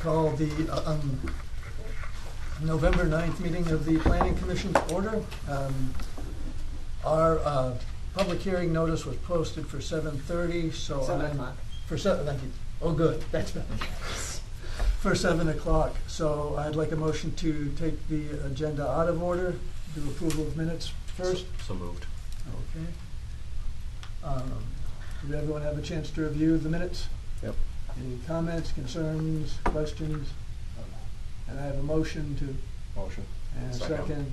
Call the November 9th meeting of the Planning Commission to order. Our public hearing notice was posted for 7:30, so 7 o'clock. For 7, thank you. Oh, good, that's better. For 7 o'clock. So I'd like a motion to take the agenda out of order, do approval of minutes first. So moved. Okay. Did everyone have a chance to review the minutes? Yep. Any comments, concerns, questions? And I have a motion to, Motion. and a Second. second.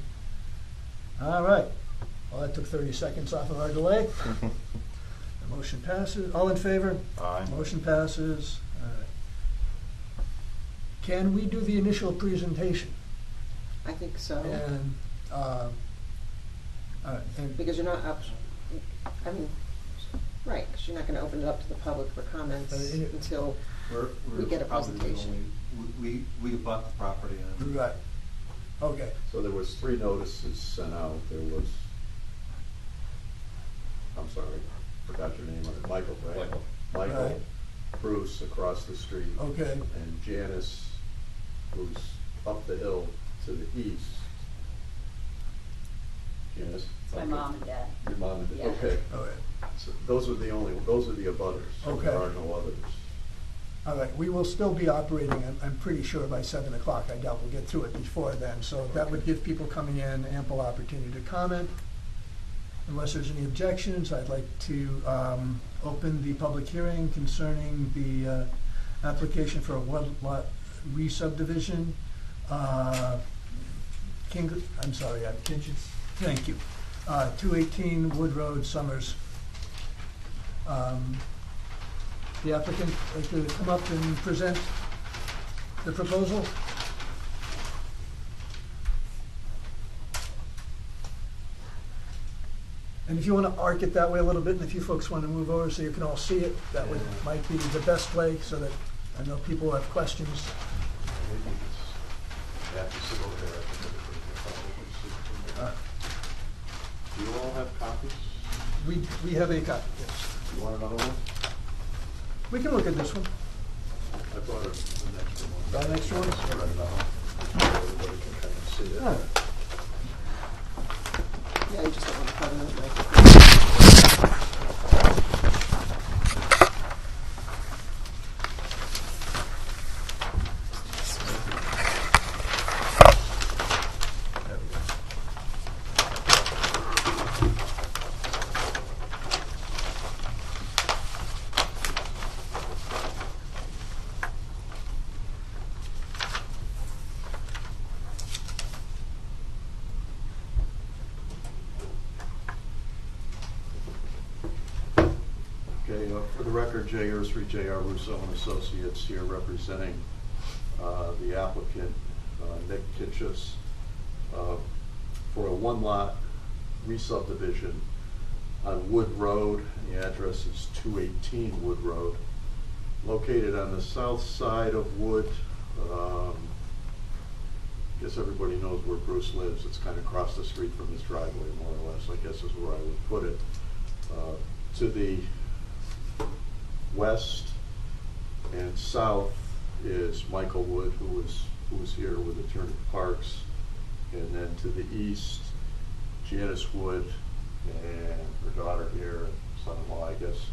All right. Well, that took 30 seconds off of our delay. The motion passes. All in favor? Aye. Motion passes. All right. Can we do the initial presentation? I think so, And, all right, and because you're not up, I mean, right, because you're not gonna open it up to the public for comments until, We get a probably the presentation. only- We bought the property and right. Okay. So there was 3 notices sent out. There was, I'm sorry, forgot your name, Michael, right? Michael. Michael Right. Bruce across the street. Okay. And Janice, who's up the hill to the east. Janice? My mom and dad. Your mom and dad, Yeah. okay. All right. So those are the abutters. So there Okay. are no others. All right, we will still be operating, I'm pretty sure, by 7 o'clock. I doubt we'll get through it before then, so that would give people coming in ample opportunity to comment. Unless there's any objections, I'd like to open the public hearing concerning the application for a one-lot re-subdivision. Kinshas. Thank you. 218 Wood Road, Summers. The applicant like to come up and present the proposal. And if you want to arc it that way a little bit, and if you folks want to move over so you can all see it, that would might be the best way, so that I know people have questions. Maybe it's, have to sit over there. I think everybody's Uh, Do you all have copies? We have a copy, yes. You want another one? We can look at this one. I brought an extra one. Got an extra one? Spread it out, so everybody can kind of see it. All right. yeah, you just don't want to cover it, like. There we go. Okay, for the record, J. Ursary, J.R. Russo and Associates here representing the applicant, Nick Kinshas, for a one-lot re-subdivision on Wood Road. The address is 218 Wood Road, located on the south side of Wood. I guess everybody knows where Bruce lives. It's kind of across the street from his driveway, more or less, I guess is where I would put it. To the west and south is Michael Wood, who was here with Attorney Parks, and then to the east, Janice Wood and her daughter here, and son-in-law, I guess,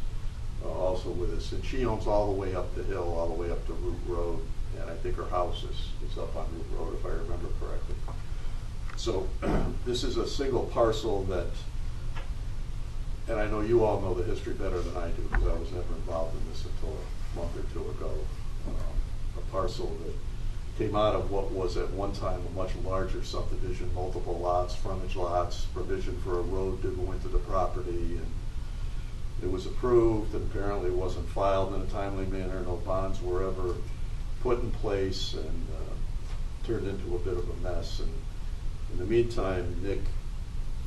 also with us. And she owns all the way up the hill, all the way up to Root Road, and I think her house is up on Root Road, if I remember correctly. So this is a single parcel that, and I know you all know the history better than I do, because I was never involved in this until a month or two ago. A parcel that came out of what was at one time a much larger subdivision, multiple lots, frontage lots, provision for a road to go into the property, and it was approved, and apparently wasn't filed in a timely manner. No bonds were ever put in place, and turned into a bit of a mess. And in the meantime, Nick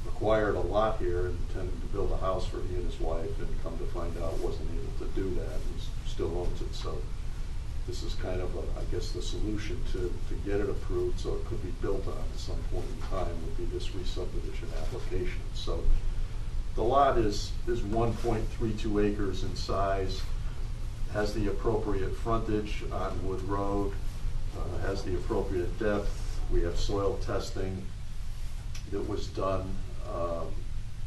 acquired a lot here and intended to build a house for he and his wife, and come to find out wasn't able to do that. He still owns it, so this is kind of, I guess, the solution to get it approved so it could be built on at some point in time would be this re-subdivision application. So the lot is 1.32 acres in size, has the appropriate frontage on Wood Road, has the appropriate depth. We have soil testing that was done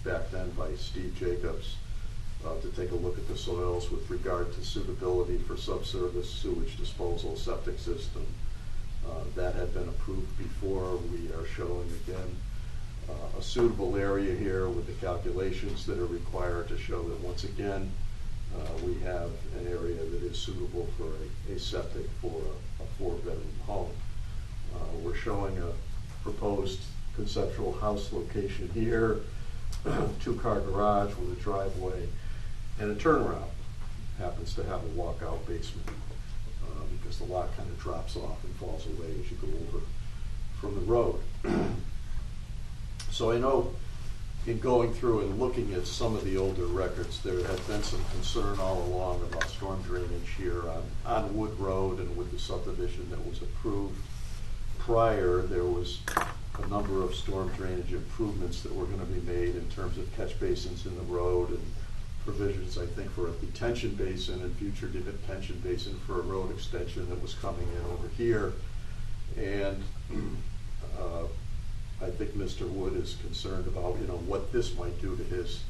back then by Steve Jacobs to take a look at the soils with regard to suitability for subsurface sewage disposal septic system. That had been approved before. We are showing again a suitable area here with the calculations that are required to show that once again we have an area that is suitable for a septic for a 4-bedroom home. We're showing a proposed conceptual house location here, 2-car garage with a driveway and a turnaround. Happens to have a walkout basement because the lot kind of drops off and falls away as you go over from the road. So I know in going through and looking at some of the older records, there had been some concern all along about storm drainage here on Wood Road, and with the subdivision that was approved prior, there was a number of storm drainage improvements that were going to be made in terms of catch basins in the road and provisions, I think, for a detention basin and future detention basin for a road extension that was coming in over here. And I think Mr. Wood is concerned about, what this might do to his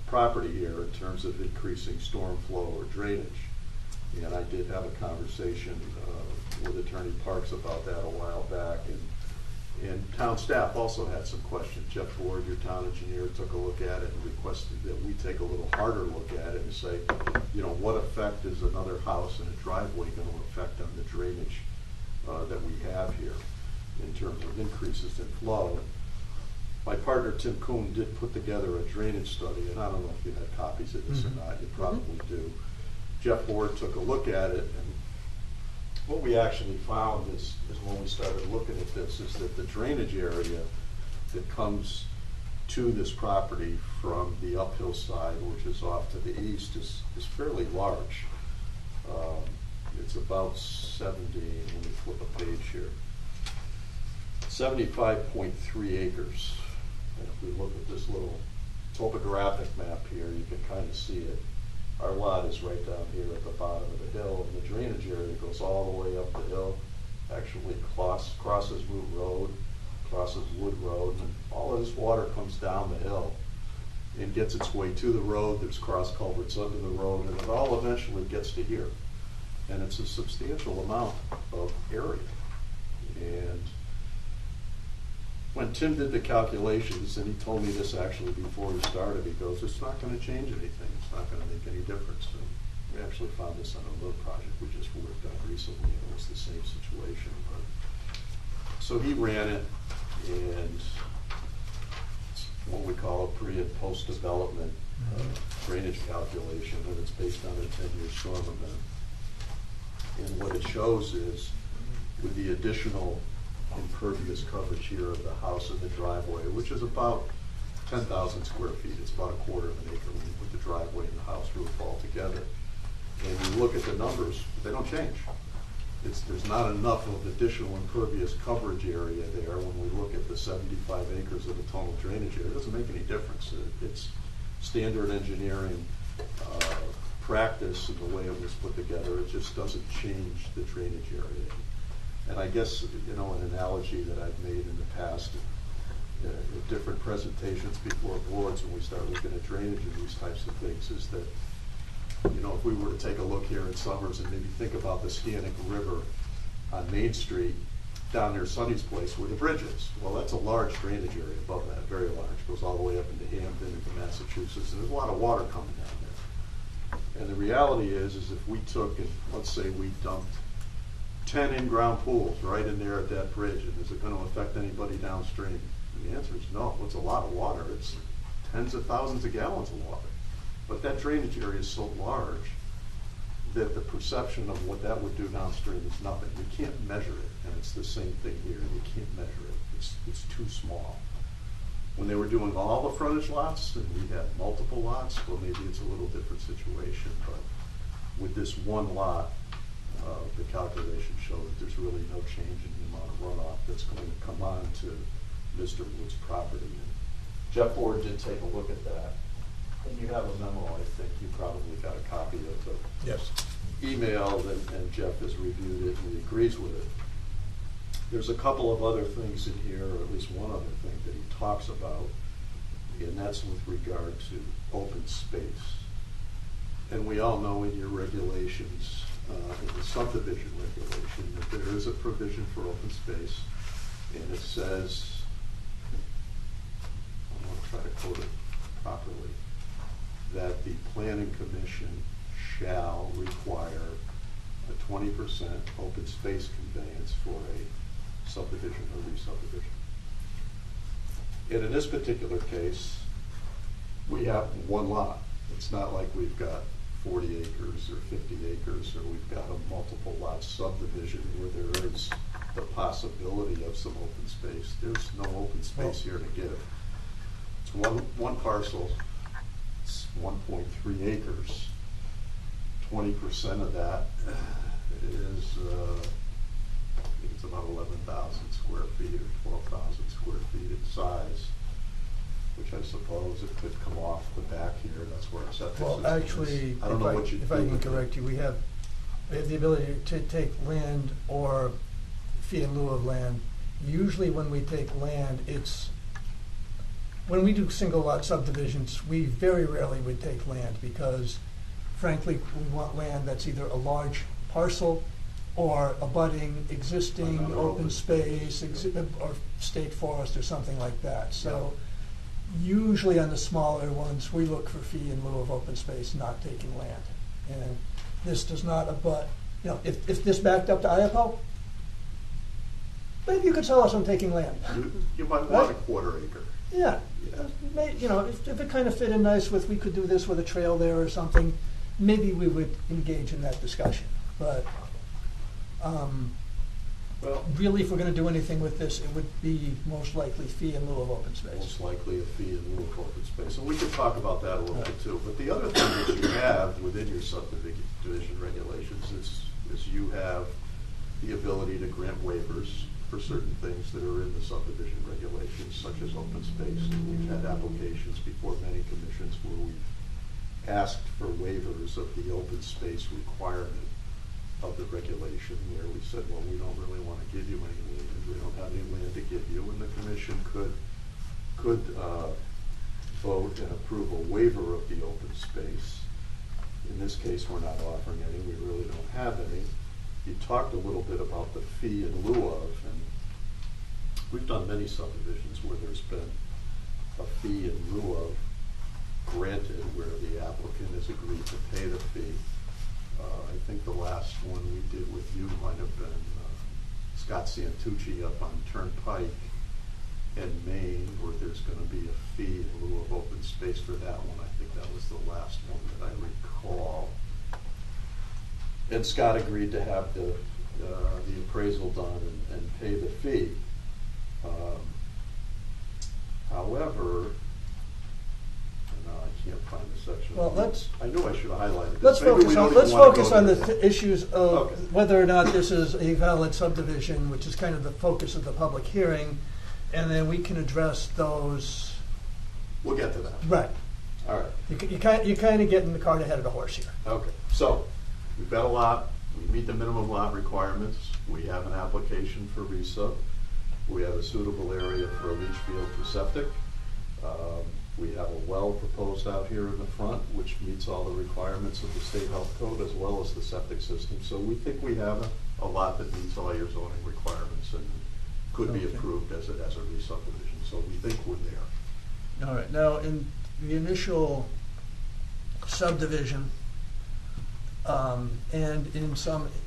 property here in terms of increasing storm flow or drainage. And I did have a conversation with Attorney Parks about that a while back, and town staff also had some questions. Jeff Ward, your town engineer, took a look at it and requested that we take a little harder look at it and say, what effect is another house and a driveway going to affect on the drainage that we have here in terms of increases in flow. My partner Tim Kuhn did put together a drainage study, and I don't know if you had copies of this or not. You probably do. Jeff Ward took a look at it, and what we actually found is when we started looking at this is that the drainage area that comes to this property from the uphill side, which is off to the east, is fairly large. It's about 70, let me flip a page here, 75.3 acres. And if we look at this little topographic map here, you can kind of see it. Our lot is right down here at the bottom of the hill, and the drainage area goes all the way up the hill, actually crosses Root Road, crosses Wood Road, and all of this water comes down the hill and gets its way to the road. There's cross culverts under the road, and it all eventually gets to here. And it's a substantial amount of area. And when Tim did the calculations, and he told me this actually before he started, he goes, it's not going to change anything. It's not going to make any difference. And we actually found this on a road project we just worked on recently, and it was the same situation. So he ran it, and it's what we call a pre- and post-development drainage calculation, and it's based on a 10-year storm event. And what it shows is, with the additional impervious coverage here of the house and the driveway, which is about 10,000 square feet. It's about a quarter of an acre when you put the driveway and the house roof all together. And you look at the numbers, they don't change. There's not enough of additional impervious coverage area there when we look at the 75 acres of the total drainage area. It doesn't make any difference. It's standard engineering practice and the way it was put together. It just doesn't change the drainage area. And I guess, an analogy that I've made in the past at different presentations before boards when we start looking at drainage and these types of things is that, if we were to take a look here in Summers and maybe think about the Scannick River on Main Street down near Sonny's place where the bridge is. Well, that's a large drainage area above that, very large. It goes all the way up into Hampton, into Massachusetts, and there's a lot of water coming down there. And the reality is if we took, and let's say we dumped 10 in-ground pools right in there at that bridge, and is it going to affect anybody downstream? And the answer is no. It's a lot of water. It's tens of thousands of gallons of water. But that drainage area is so large that the perception of what that would do downstream is nothing. We can't measure it, and it's the same thing here. You can't measure it. It's too small. When they were doing all the frontage lots, and we had multiple lots, well, maybe it's a little different situation. But with this one lot, the calculations show that there's really no change in the amount of runoff that's going to come on to Mr. Wood's property. And Jeff Ward did take a look at that. And you have a memo, I think. You probably got a copy of the emailed, and Jeff has reviewed it and he agrees with it. There's a couple of other things in here, or at least one other thing that he talks about, and that's with regard to open space. And we all know in your regulations, in the subdivision regulation, that there is a provision for open space, and it says, I want to try to quote it properly, that the planning commission shall require a 20% open space conveyance for a subdivision or re-subdivision. And in this particular case, we have one lot. It's not like we've got 40 acres or 50 acres, or we've got a multiple lot subdivision where there is the possibility of some open space. There's no open space here to give. It's one parcel, it's 1.3 acres. 20% of that is, I think it's about 11,000 square feet or 12,000 square feet in size, which I suppose it could come off the back here. That's where it's at. Well, actually, I don't know what you if I can correct you, we have the ability to take land or fee in lieu of land. Usually when we take land, when we do single lot subdivisions, we very rarely would take land because frankly, we want land that's either a large parcel or abutting existing Another open space, or state forest or something like that. So usually on the smaller ones, we look for fee in lieu of open space, not taking land. And this does not abut, if this backed up to Iapo, maybe you could tell us I'm taking land. You might want a quarter acre. Yeah. If it kind of fit in nice with, we could do this with a trail there or something, maybe we would engage in that discussion. But really, if we're going to do anything with this, it would be most likely fee in lieu of open space. Most likely a fee in lieu of open space. And we can talk about that a little bit too. But the other thing that you have within your subdivision regulations is you have the ability to grant waivers for certain things that are in the subdivision regulations, such as open space. And we've had applications before many commissions where we've asked for waivers of the open space requirement of the regulation, where we said, well, we don't really want to give you any land, we don't have any land to give you, and the commission could vote and approve a waiver of the open space. In this case, we're not offering any, we really don't have any. You talked a little bit about the fee in lieu of, and we've done many subdivisions where there's been a fee in lieu of granted, where the applicant has agreed to pay the fee. I think the last one we did with you might have been Scott Santucci up on Turnpike in Maine, where there's going to be a fee in lieu of open space for that one. I think that was the last one that I recall. And Scott agreed to have the appraisal done and pay the fee. However, I can't find the section. Well, I knew I should have highlighted Let's this. focus on the issues of Okay. whether or not this is a valid subdivision, which is kind of the focus of the public hearing, and then we can address those. We'll get to that. Right. All right. You're kind of getting the cart ahead of the horse here. Okay. So we've got a lot. We meet the minimum lot requirements. We have an application for resub. We have a suitable area for a leach field for septic. We have a well proposed out here in the front, which meets all the requirements of the state health code as well as the septic system. So we think we have a lot that meets all your zoning requirements and could be approved as a re-subdivision. So we think we're there. All right. Now, in the initial subdivision, and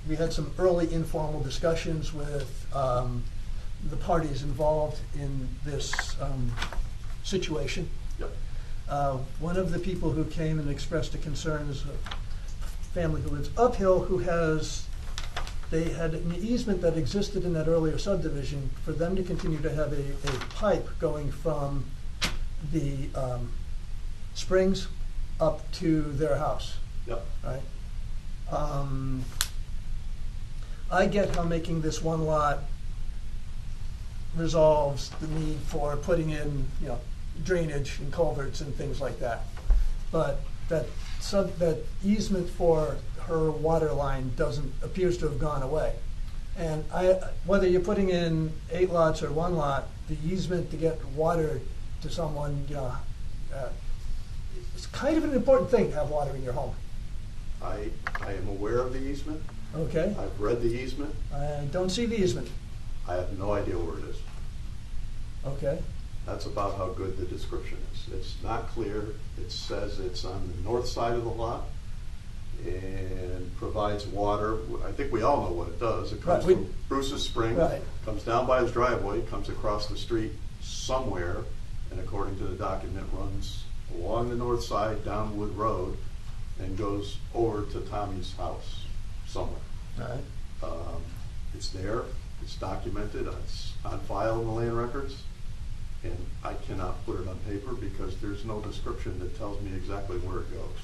we had some early informal discussions with the parties involved in this situation. Yep. One of the people who came and expressed a concern is a family who lives uphill they had an easement that existed in that earlier subdivision for them to continue to have a pipe going from the springs up to their house. Yep. Right? I get how making this one lot resolves the need for putting in, drainage and culverts and things like that. But that that easement for her water line appears to have gone away. And whether you're putting in 8 lots or 1 lot, the easement to get water to someone, it's kind of an important thing to have water in your home. I am aware of the easement. Okay? I've read the easement. I don't see the easement. I have no idea where it is. Okay? That's about how good the description is. It's not clear. It says it's on the north side of the lot and provides water. I think we all know what it does. It comes from Bruce's Spring, comes down by his driveway, comes across the street somewhere, and according to the document, runs along the north side down Wood Road and goes over to Tommy's house somewhere. All right. It's there. It's documented. It's on file in the land records. And I cannot put it on paper because there's no description that tells me exactly where it goes.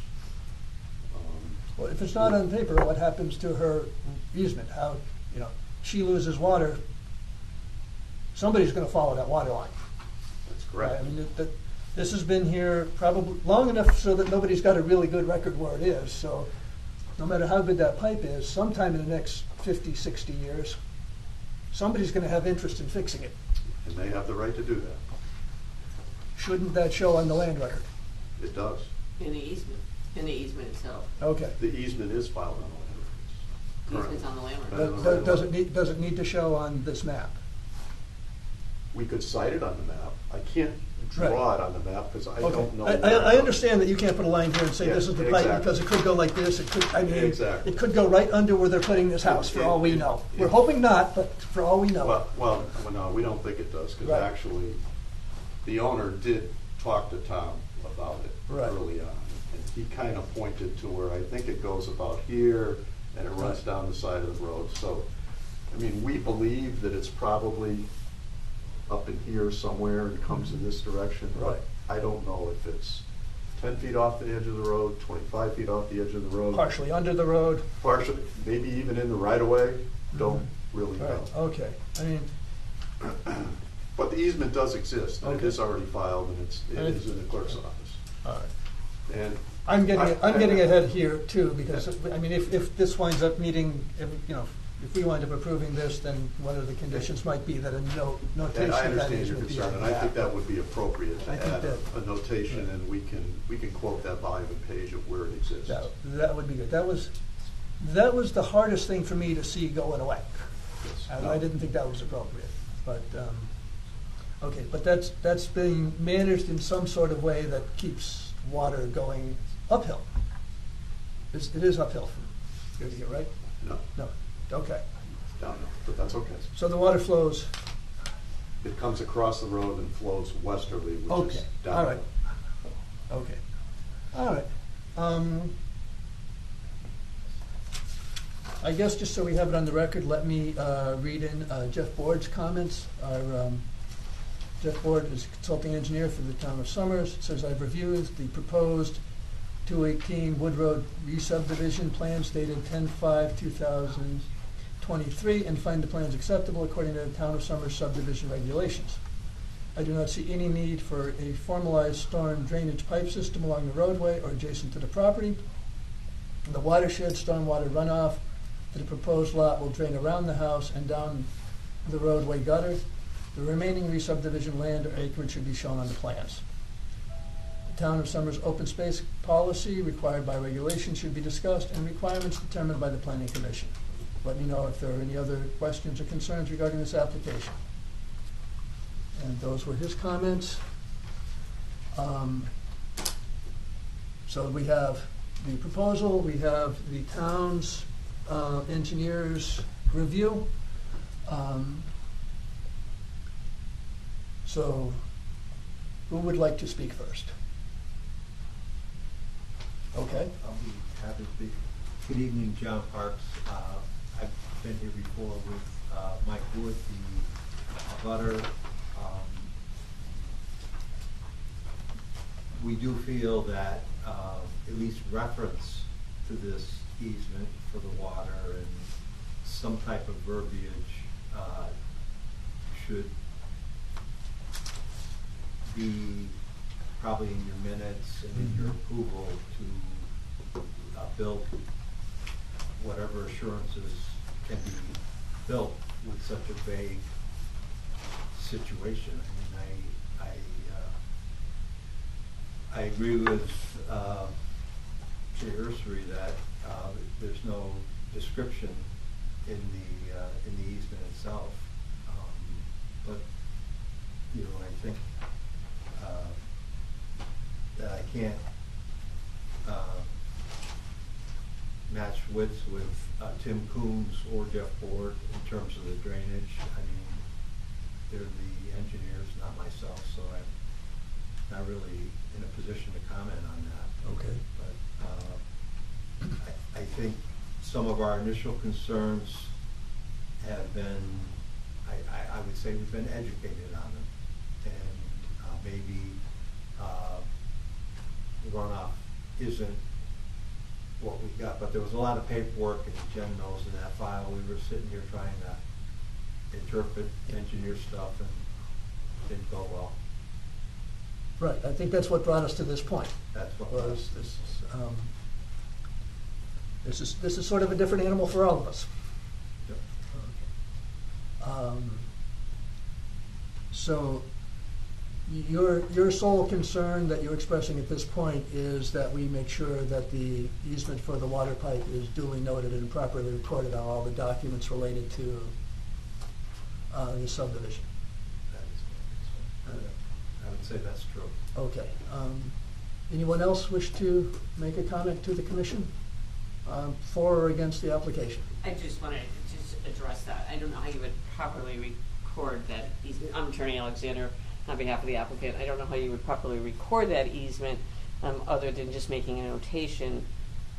Well, if it's not on paper, what happens to her easement? How, she loses water, somebody's going to follow that water line. That's correct. I mean, this has been here probably long enough so that nobody's got a really good record where it is. So no matter how good that pipe is, sometime in the next 50, 60 years, somebody's going to have interest in fixing it. And they have the right to do that. Shouldn't that show on the land record? It does. In the easement itself. Okay. The easement is filed on the land records. Easement's on the land record. Does it need to show on this map? We could cite it on the map. I can't draw it on the map because I don't know. I understand that you can't put a line here and say this is the pipe because it could go like this. It could. It could go right under where they're putting this house. For all we know, we're hoping not, but for all we know. Well, no, we don't think it does because actually, the owner did talk to Tom about it early on, and he kind of pointed to where I think it goes about here and it runs down the side of the road. So, I mean, we believe that it's probably up in here somewhere and comes in this direction, but I don't know if it's 10 feet off the edge of the road, 25 feet off the edge of the road. Partially under the road. Partially, maybe even in the right of way. Don't really know. Okay. I mean, but the easement does exist. And it is already filed, and it is in the clerk's office. All right. And I'm getting ahead here too because I mean, if this winds up meeting, if we wind up approving this, then one of the conditions might be that a notation. And I of that understand your easement be concern, on and the I map. think that would be appropriate to I think add that- a notation, and we can quote that volume and page of where it exists. That would be good. That was the hardest thing for me to see going away. Yes. And I didn't think that was appropriate. But okay, but that's being managed in some sort of way that keeps water going uphill. It is uphill from here, right? No, No. Okay. down, but that's okay. So the water flows. It comes across the road and flows westerly, which is down. All right. Okay. All right. I guess just so we have it on the record, let me read in Jeff Board's comments. Jeff Board is a consulting engineer for the town of Summers. It says, I've reviewed the proposed 218 Wood Road re-subdivision plans dated 10/5/2023 and find the plans acceptable according to the town of Summers subdivision regulations. I do not see any need for a formalized storm drainage pipe system along the roadway or adjacent to the property. The watershed stormwater runoff to the proposed lot will drain around the house and down the roadway gutter. The remaining re-subdivision land or acreage should be shown on the plans. The Town of Summers open space policy required by regulation should be discussed and requirements determined by the Planning Commission. Let me know if there are any other questions or concerns regarding this application. And those were his comments. So we have the proposal, we have the town's engineer's review. So who would like to speak first? Okay. I'll be happy to speak. Good evening, John Parks. I've been here before with Mike Wood, the butter. We do feel that at least reference to this easement for the water and some type of verbiage should be probably in your minutes and in your approval to build whatever assurances can be built with such a vague situation. I mean, I agree with Chair Ursary that there's no description in the easement itself. But you know, I think that I can't match wits with Tim Coombs or Jeff Ford in terms of the drainage. I mean, they're the engineers, not myself, so I'm not really in a position to comment on that. Okay. But I think some of our initial concerns have been, I would say we've been educated on them. And maybe runoff isn't what we got, but there was a lot of paperwork, and Jen knows in that file. We were sitting here trying to interpret engineer stuff, and it didn't go well. Right, I think that's what brought us to this point. That's what Was this is sort of a different animal for all of us. Yep. So your sole concern that you're expressing at this point is that we make sure that the easement for the water pipe is duly noted and properly recorded on all the documents related to the subdivision. That is my concern. I would say that's true. Okay. Anyone else wish to make a comment to the commission for or against the application? I just wanted to just address that. I don't know how you would properly record that easement. I'm Attorney Alexander on behalf of the applicant. I don't know how you would properly record that easement other than just making a notation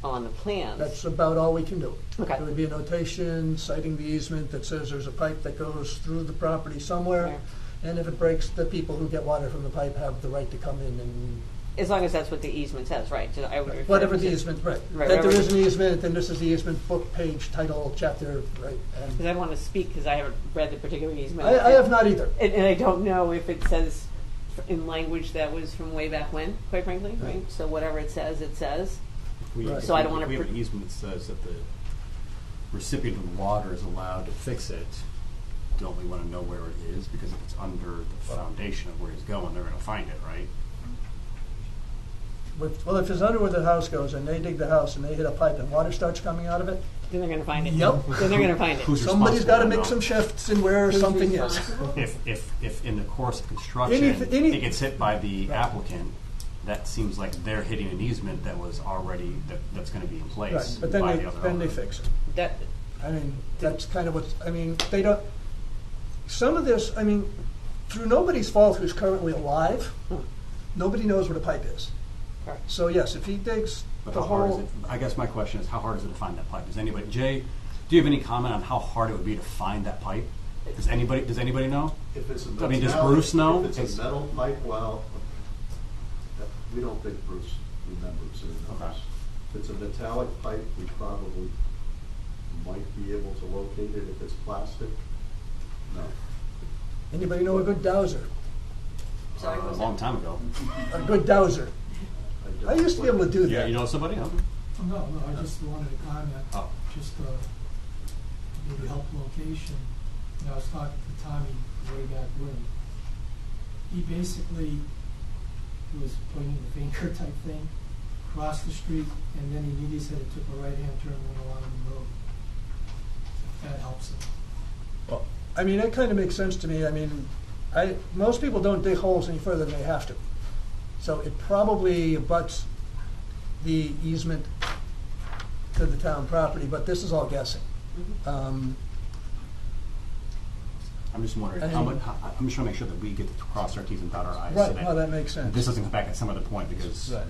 on the plans. That's about all we can do. Okay. There would be a notation citing the easement that says there's a pipe that goes through the property somewhere, Okay. and if it breaks, the people who get water from the pipe have the right to come in and As long as that's what the easement says, right? So I would refer whatever to- the easement, right. Right, That there whatever is an the- easement, then this is the easement, book, page, title, chapter, right? Because I want to speak because I haven't read the particular easement. I have not either. And I don't know if it says in language that was from way back when, quite frankly, right? So whatever it says, it says. Right. So I don't wanna If we have pr- an easement that says that the recipient of the water is allowed to fix it, don't we want to know where it is? Because if it's under the foundation of where he's going, they're going to find it, right? Well, if it's under where the house goes and they dig the house and they hit a pipe and water starts coming out of it, Then they're going to find it. Yep. Then they're going to find it. Who's somebody's got to responsible make to some know? shifts in where Who's something is. responsible? If in the course of construction Any- it gets hit by the Right. applicant, that seems like they're hitting an easement that was already that's going to be in place Right, but then by they, the other then they owner. fix it. That, I mean, that's kind of what's, I mean, they don't, some of this, I mean, through nobody's fault who's currently alive, nobody knows what a pipe is. correct. So yes, if he digs But the how hard is hole, it? I guess my question is, how hard is it to find that pipe? Does anybody, Jay, do you have any comment on how hard it would be to find that pipe? Does anybody know? If it's a I mean, does metallic- Bruce know? If it's a metal pipe, well, we don't think Bruce remembers or knows. Okay. If it's a metallic pipe, we probably might be able to locate it. If it's plastic, no. anybody know a good dowser? Sorry, what A was long that? time ago. A good dowser. I used to be able to do Yeah, that. you know somebody? Huh? No, I just wanted to comment, Oh. just maybe help location. I was talking to Tommy way back when. He basically was pointing the finger type thing, crossed the street, and then he immediately said it took a right-hand turn and went along the road. If that helps him. Well, I mean, that kind of makes sense to me. I mean, most people don't dig holes any further than they have to. So it probably abuts the easement to the town property, but this is all guessing. I'm just wondering I how mean- much. I'm just trying to make sure that we get to cross our T's and dot our I's. Right, so no, that makes sense. This doesn't come back at some other point because, Right.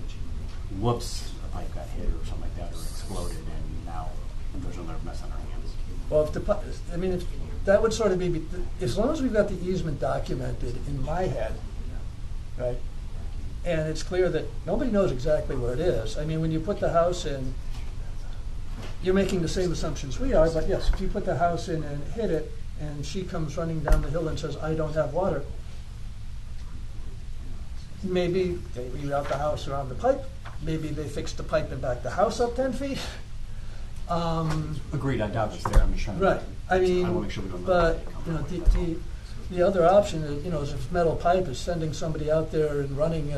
whoops, a pipe got hit or something like that, or exploded, and now there's another mess on our hands. Well, if the, I mean, if, that would sort of be, as long as we've got the easement documented in my head, right? And it's clear that nobody knows exactly where it is. I mean, when you put the house in, you're making the same assumptions we are, but yes, if you put the house in and hit it, and she comes running down the hill and says, I don't have water, maybe they reroute the house around the pipe, maybe they fixed the pipe and backed the house up 10 feet. Agreed, I doubt it's there, I'm just trying to. Right, I mean, wanna make sure we don't. but, you know, the other option is, you know, is if metal pipe is sending somebody out there and running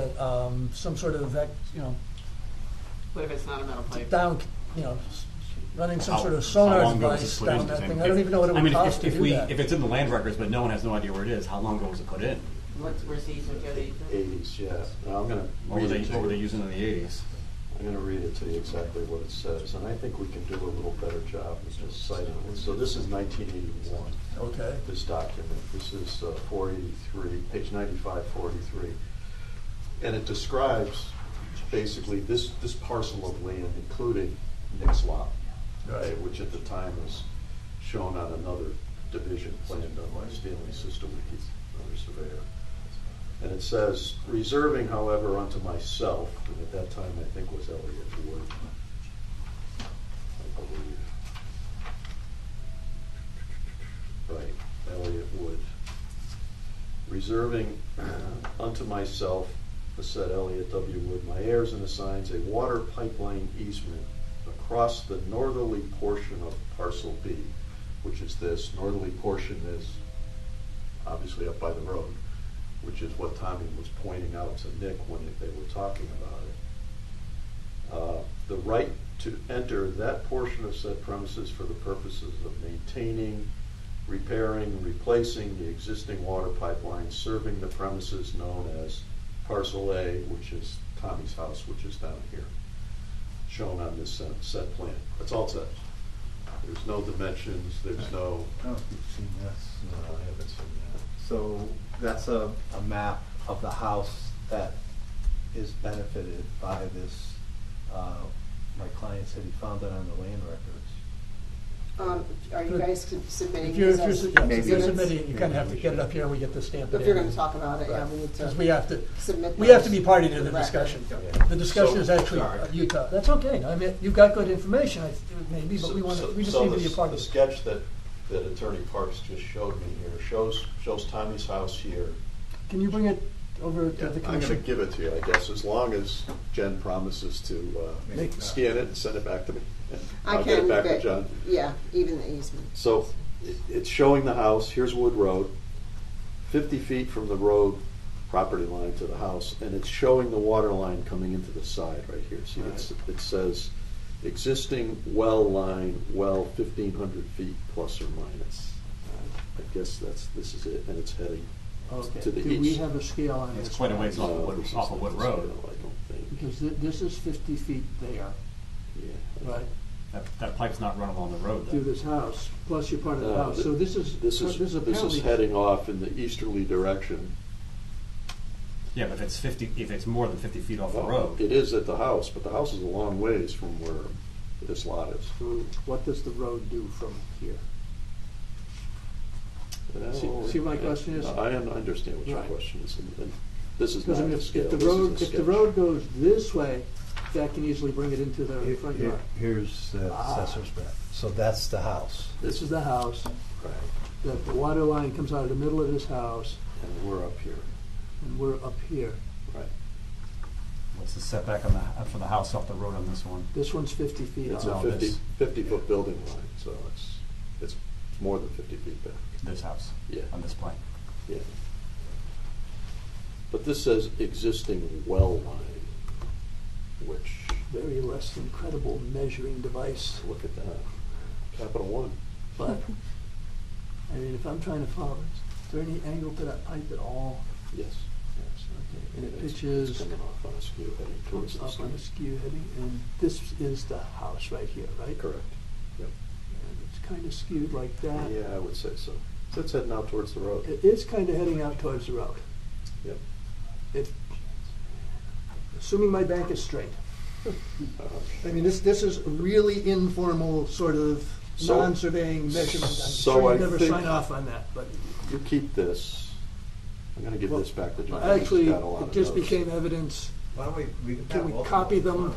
some sort of, you know, What if it's not a metal pipe? down, you know, running some How- sort of how sonar long ago was device it put down in? that Does thing. it- I don't even know what it I would mean, cost to if do we, that. if it's in the land records, but no one has no idea where it is, how long ago was it put in? Where's the easement, Joe, that you put? 80s, yeah. Now, I'm going to What were read they, it to what were they you. using in the 80s? I'm going to read it to you exactly what it says, and I think we can do a little better job of just citing it. So this is 1981. Okay. This document. This is 483, page 95, 483. And it describes basically this parcel of land, including Nick's lot, Right. which at the time was shown on another division plan done by Stanley Sistowicki, another surveyor. And it says, reserving, however, unto myself, and at that time I think was Elliott Wood, I believe. Right, Elliott Wood. Reserving unto myself, said Elliott W. Wood, my heirs and assigns a water pipeline easement across the northerly portion of parcel B, which is this. Northerly portion is obviously up by the road, which is what Tommy was pointing out to Nick when they were talking about it. The right to enter that portion of said premises for the purposes of maintaining, repairing, replacing the existing water pipeline serving the premises known as Parcel A, which is Tommy's house, which is down here, shown on this set plan. That's all it says. There's no dimensions, there's no... I don't know if you've seen this. No, I haven't seen that. So that's a map of the house that is benefited by this. My client said he found it on the land records. Are you guys submitting If you're, these as if you're exhibits? submitting it, you kind of have to get it up here and we get the stamp it in. If you're gonna talk about it, yeah, Right. we need Because to we have to, submit we have to those be party to for the record. discussion. Yeah. The discussion So- is actually sorry. Utah. That's okay. I mean, you've got good information, maybe, but we want to, we just need to be a part the of it. sketch that Attorney Parks just showed me here shows Tommy's house here. Can you bring it over to Yeah, the I'm going to commission? give it to you, I guess, as long as Jen promises to Make- scan it and send it back to me. And I I'll get can, it back to but, John. yeah, even the easement. So it's showing the house. Here's Wood Road, 50 feet from the road property line to the house, and it's showing the water line coming into the side right here. See, it says existing well line, well 1,500 feet plus or minus. I guess this is it, and it's heading Okay. to the Do we east. have a scale on It's this? quite a ways off No, of this is Wood, off of not Wood the Road. scale, I don't think. Because this is 50 feet there, Yeah. right, That pipe's not run along the road through then. this house, plus you're part of the No, house. So this is apparently. heading off in the easterly direction. Yeah, but if it's more than 50 feet off the road. It is at the house, but the house is a long ways from where this lot is. So what does the road do from here? See what my question is? I understand what your Right. question is, and this is Because not I mean, the if scale. the This is road, a if the sketch. road goes this way, that can easily bring it into the front yard. Here's the assessor's map. So that's the house. This is the house, Right, the water line comes out of the middle of this house, and we're up here, and we're up here. right. What's the setback on for the house off the road on this one? This one's 50 feet It's off. a No, this- 50-foot building line, so it's more than 50 feet back. This house? Yeah. On this plan? Yeah. But this says existing well line, which, Very less than credible measuring device, look at that, Capital One. but, I mean, if I'm trying to follow, is there any angle to that pipe at all? Yes. Okay, and it It's pitches coming off on a skew heading towards the up on a street. skew heading, and this is the house right here, right? Correct. Yep. And it's kind of skewed like that. Yeah, I would say so. So it's heading out towards the road. It is kind of heading out towards the road. Yep. Assuming my bank is straight. I mean, this is really informal sort of So- non-surveying measurement. I'm so sure I you'd never think- sign off on that, but. You keep this. I'm going to give Well, this back to John. Actually, He's got a lot it of just notes. became evidence. Why don't we can Can have we both of copy them? them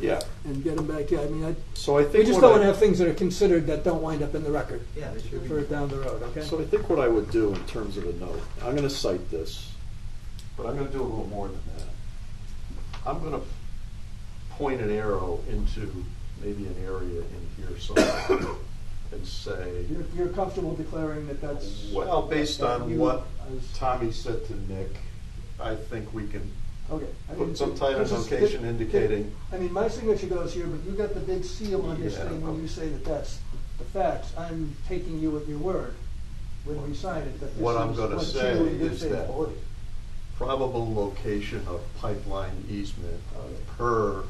Yeah. and get them back? Yeah, I mean, So I think we just what don't I- want to have things that are considered that don't wind up in the record Yeah, they should be. for down the road, okay? So I think what I would do in terms of a note, I'm going to cite this, but I'm going to do a little more than that. I'm going to point an arrow into maybe an area in here somewhere and say, You're comfortable declaring that that's... well, based that on you what as- Tommy said to Nick, I think we can Okay. put some type of this is- notation indicating. I mean, my signature goes here, but you got the big seal on this Yeah. thing when you say that that's the facts. I'm taking you at your word when we sign it, that this What I'm is gonna what say you in good is faith that believe. probable location of pipeline easement per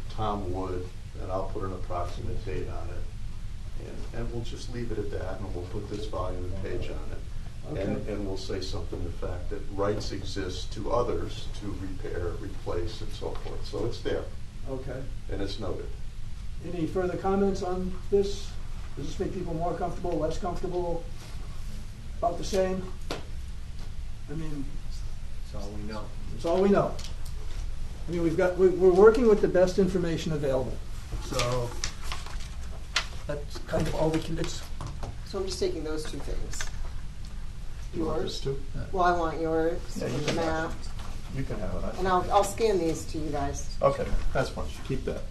Tom Wood, and I'll put an approximate date on it. And we'll just leave it at that, and we'll put this volume and page on it. And, Okay. and we'll say something to the fact that rights exist to others to repair, replace, and so forth. So it's there, Okay. and it's noted. Any further comments on this? Does this make people more comfortable, less comfortable, about the same? I mean, That's all we know. it's all we know. I mean, we're working with the best information available, so that's kind of all we can do. So I'm just taking those two things. You want this Yours? too? Well, I want yours, Yeah, you the can have map, it. You can have it. and I'll scan these to you guys. Okay, that's fine. Keep that.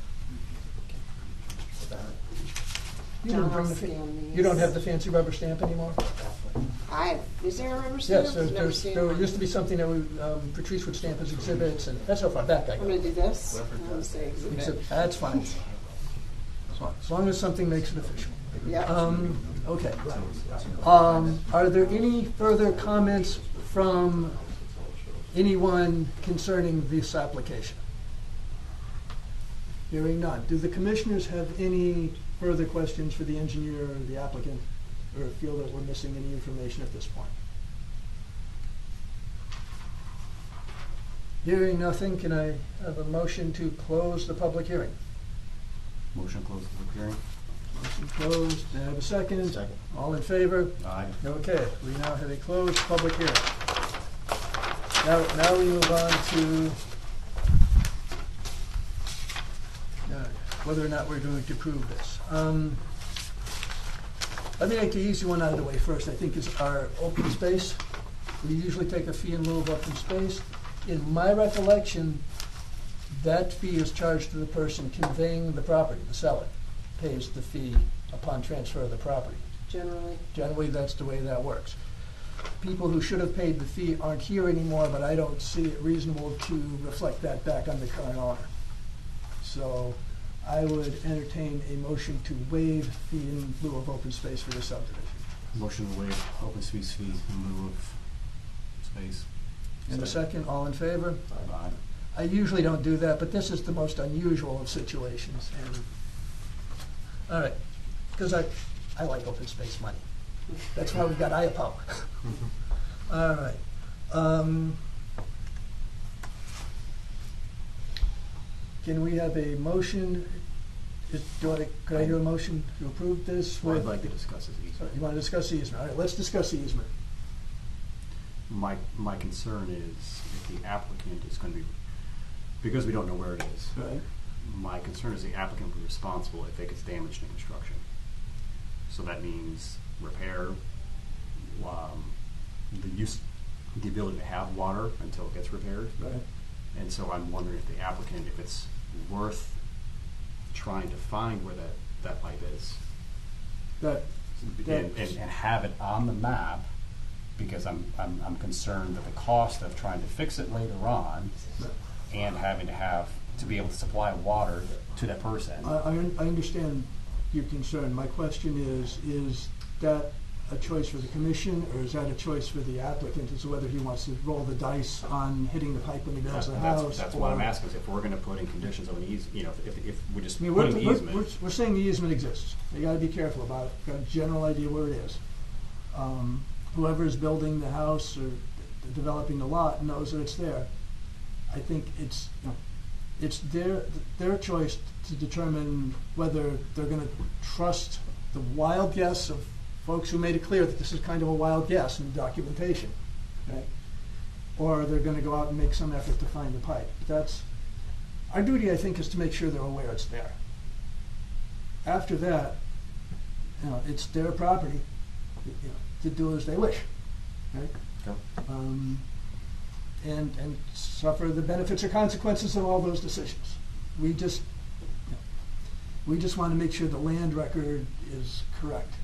You didn't John, bring I'll the scan these. You don't have the fancy rubber stamp anymore? Is there a rubber stamp? Yes, I've never seen there one. used to be something that we, Patrice would stamp as exhibits, and that's how far back I I'm go. gonna do this. I'm gonna say exhibit. That's fine. As long as something makes it official. Yep. Okay. Are there any further comments from anyone concerning this application? Hearing none. Do the commissioners have any further questions for the engineer or the applicant, or feel that we're missing any information at this point? Hearing nothing, can I have a motion to close the public hearing? Motion to close the public hearing. Motion closed. May I have a second? Second. All in favor? Aye. Okay, we now have a closed public hearing. Now we move on to whether or not we're going to approve this. Let me make the easy one out of the way first, I think, is our open space. We usually take a fee in lieu of open space. In my recollection, that fee is charged to the person conveying the property, the seller pays the fee upon transfer of the property. Generally. Generally, that's the way that works. People who should have paid the fee aren't here anymore, but I don't see it reasonable to reflect that back on the current owner. So I would entertain a motion to waive fee in lieu of open space for this subdivision. Motion to waive open space fee in lieu of space. And a second, all in favor? Aye. I usually don't do that, but this is the most unusual of situations. And all right, because I like open space money. That's why we got IAPO. All right. Can we have a motion? Could I hear a motion to approve this? Well, I'd with- like to discuss this easement. You want to discuss the easement? All right, let's discuss the easement. My concern is if the applicant is going to be, because we don't know where it is, Right. my concern is the applicant will be responsible if it gets damaged in construction. So that means repair, the ability to have water until it gets repaired. Right. And so I'm wondering if the applicant, if it's worth trying to find where that pipe is and have it on the map, because I'm concerned that the cost of trying to fix it later on and having to be able to supply water to that person. I understand your concern. My question is that a choice for the commission, or is that a choice for the applicant as to whether he wants to roll the dice on hitting the pipe when he builds the house? That's what I'm asking, is if we're going to put in conditions of an easement, if we're just I mean, putting the easement. we're saying the easement exists. You got to be careful about it. Got a general idea where it is. Whoever is building the house or developing the lot knows that it's there. I think it's their choice to determine whether they're going to trust the wild guess of folks who made it clear that this is kind of a wild guess in the documentation, okay? Or they're going to go out and make some effort to find the pipe. That's our duty, I think, is to make sure they're aware it's there. After that, it's their property, to do as they wish, right? Okay. And suffer the benefits or consequences of all those decisions. we just want to make sure the land record is correct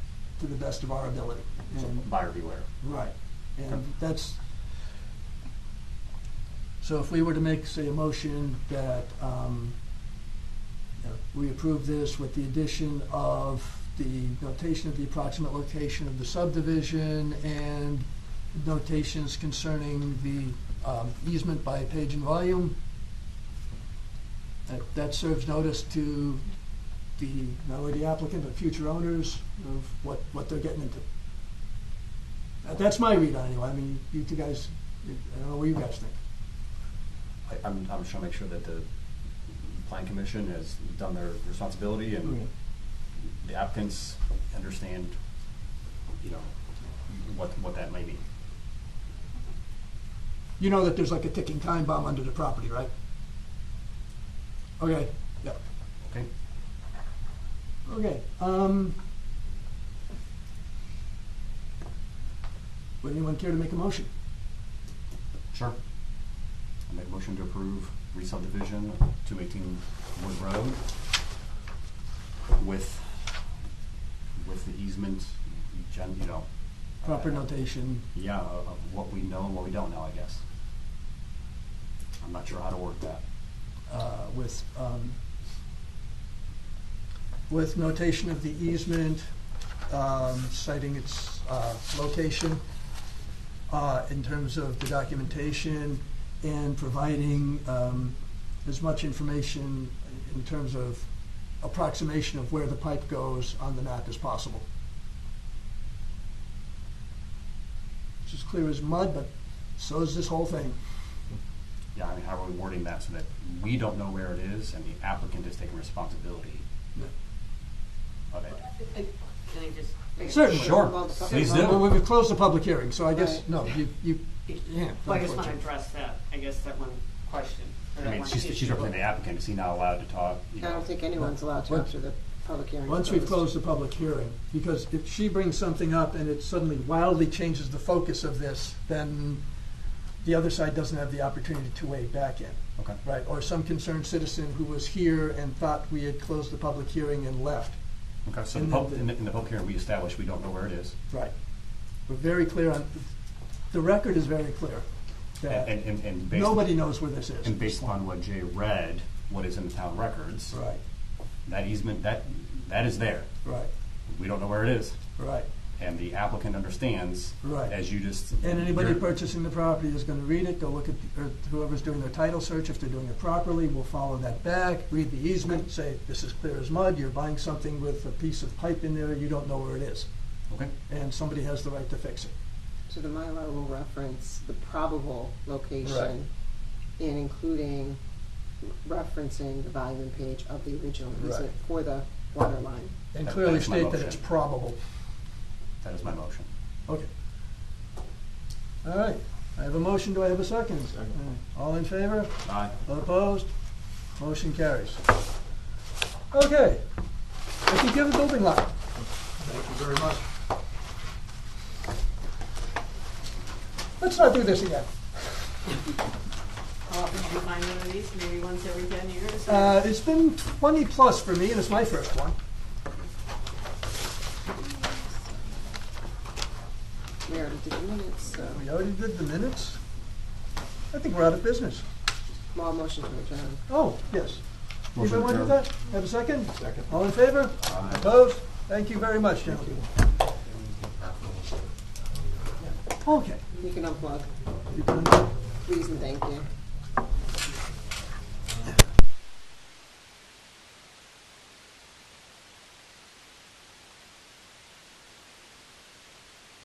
to the best of our ability. So And- buyer beware. Right, and that's, so if we were to make, say, a motion that we approve this with the addition of the notation of the approximate location of the subdivision and notations concerning the easement by page and volume, that serves notice to not only the applicant, but future owners of what they're getting into. That's my read on it anyway. I mean, you two guys, I don't know what you guys think. I'm just trying to make sure that the plan commission has done their responsibility and the applicants understand, what that may mean. You know that there's like a ticking time bomb under the property, right? Okay, yeah. Okay? Okay, would anyone care to make a motion? Sure. I make a motion to approve re-subdivision 218 Wood Road with the easement, Proper notation. Yeah, of what we know and what we don't know, I guess. I'm not sure how to word that. With notation of the easement, citing its location in terms of the documentation, and providing as much information in terms of approximation of where the pipe goes on the map as possible. It's as clear as mud, but so is this whole thing. Yeah, I mean, how are we wording that so that we don't know where it is and the applicant is taking responsibility of it? Can I just? Certainly. Sure. Please do. Well, we've closed the public hearing, so I guess, Right. no, you, yeah. Well, I just want to address that, I guess, that one question. or I that mean, one she's issue. representing the applicant. Is he not allowed to talk? I don't think anyone's allowed to Once- after the public hearing. Once we've closed the public hearing, because if she brings something up and it suddenly wildly changes the focus of this, then the other side doesn't have the opportunity to weigh back in, Okay. right? Or some concerned citizen who was here and thought we had closed the public hearing and left. Okay, so And then in the public hearing, we established we don't know where it is. Right. We're very clear on, the record is very clear that And based nobody knows where this is. And based upon what Jay read, what is in the town records, Right, that easement, that is there. right, We don't know where it is. right. And the applicant understands, Right. as you just. And anybody you're- purchasing the property is gonna read it, go look at, or whoever's doing their title search, if they're doing it properly, will follow that back, read the easement, say, this is clear as mud, you're buying something with a piece of pipe in there, you don't know where it is. Okay. And somebody has the right to fix it. So the Mylar will reference the probable Right. location and including referencing the volume and page of the original Right. easement for the water line. And That- clearly that's my state that motion. it's probable. That is my motion. Okay. All right, I have a motion, do I have a second? All in favor? Aye. All opposed? Motion carries. Okay, I think you have a building lot. Thank you very much. Let's not do this again. How often do you find one of these? Maybe once every 10 years? It's been 20 plus for me, and it's my first one. We already did the minutes, so, We already did the minutes. I think we're out of business. well, motion to adjourn. Oh, yes. Motion Anybody want to do adjourned. that? Have a second? Second. All in favor? Opposed? Thank you very much, gentlemen. Okay. You can unplug. You can- Please and thank you.